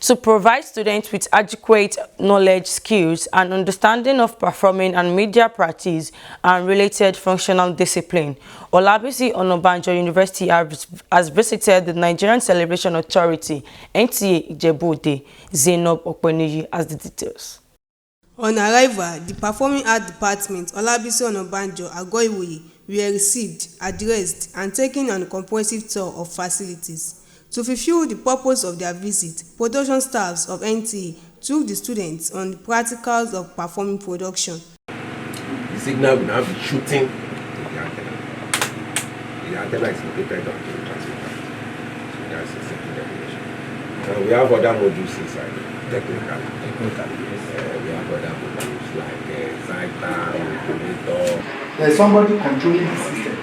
to provide students with adequate knowledge, skills, and understanding of performing and media practice and related functional discipline. Olabisi Onabanjo University has visited the Nigerian Celebration Authority, Nta Ijebu Ode. Zainab Okpeniyi has the details. On arrival, the Performing Arts Department, Olabisi Onabanjo Agoiwoye, were received, addressed, and taken on a comprehensive tour of facilities. To fulfill the purpose of their visit, production staffs of NTA took the students on the practicals of performing production. The signal will now be shooting to the antenna. The antenna is located on the transmitter. So that's a simple definition. And we have other modules inside, technically. We have other modules like Zaita, Monitor. There's somebody controlling the system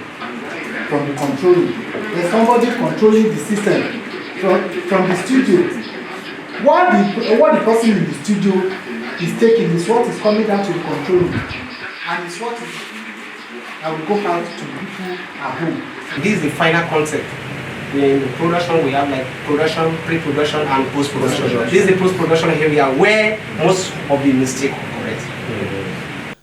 from the control room. There's somebody controlling the system from the studio. What the person in the studio is taking is what is coming down to the control room, and it's what is that will go out to people at home. This is the final concept. In production, we have like production, pre-production, and post-production. This is the post-production area where most of the mistakes are correct.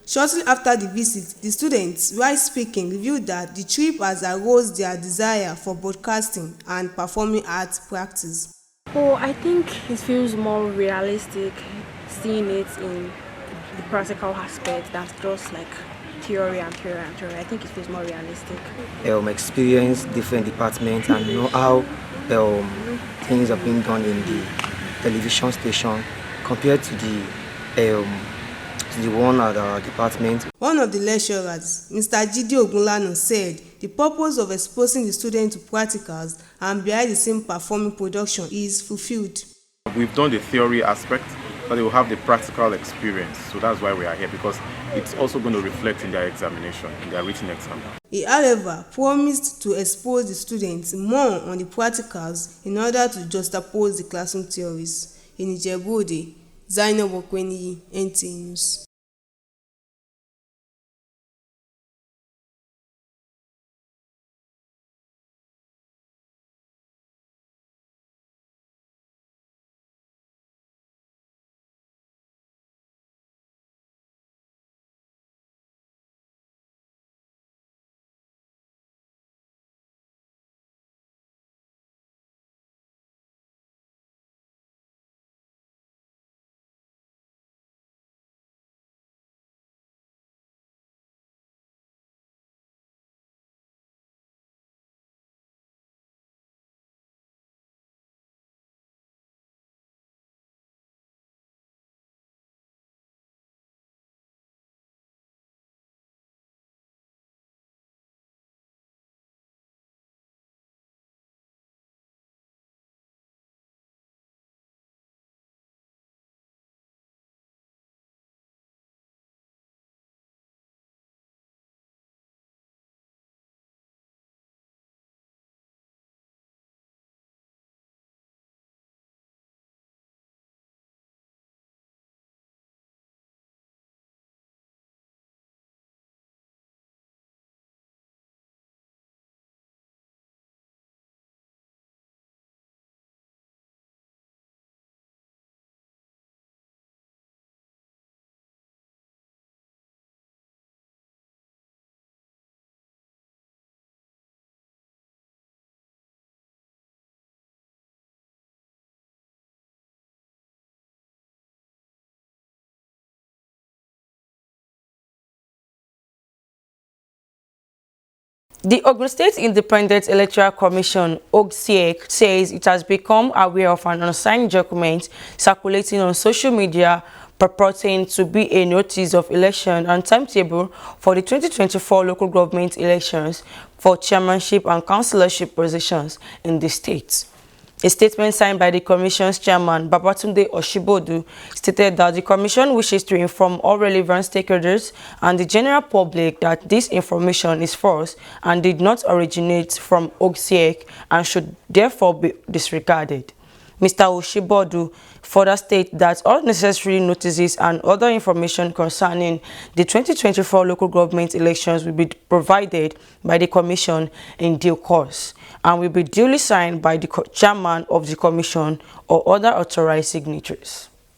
Shortly after the visit, the students, while speaking, revealed that the trip has aroused their desire for broadcasting and performing arts practice. Oh, I think it feels more realistic seeing it in the practical aspect than just like theory and theory and theory. I think it feels more realistic. Experience different departments and know how things are being done in the television station compared to the one at our department. One of the lecturers, Mr. Jide Ogunlanu, said the purpose of exposing the students to practicals and behind the scene performing production is fulfilled. We've done the theory aspect, but they will have the practical experience. So that's why we are here, because it's also going to reflect in their examination, in their written exam. He, however, promised to expose the students more on the practicals in order to juxtapose the classroom theories. In Ijebu Ode, Zainab Okpeniyi, NTA News. The Ogun State Independent Electoral Commission, OGSIEC, says it has become aware of an unsigned document circulating on social media purporting to be a notice of election and timetable for the 2024 local government elections for chairmanship and councillorship positions in the state. A statement signed by the Commission's chairman, Babatunde Oshibodu, stated that the Commission wishes to inform all relevant stakeholders and the general public that this information is false and did not originate from OGSIEC and should therefore be disregarded. Mr. Oshibodu further states that all necessary notices and other information concerning the 2024 local government elections will be provided by the Commission in due course and will be duly signed by the chairman of the Commission or other authorized signatories.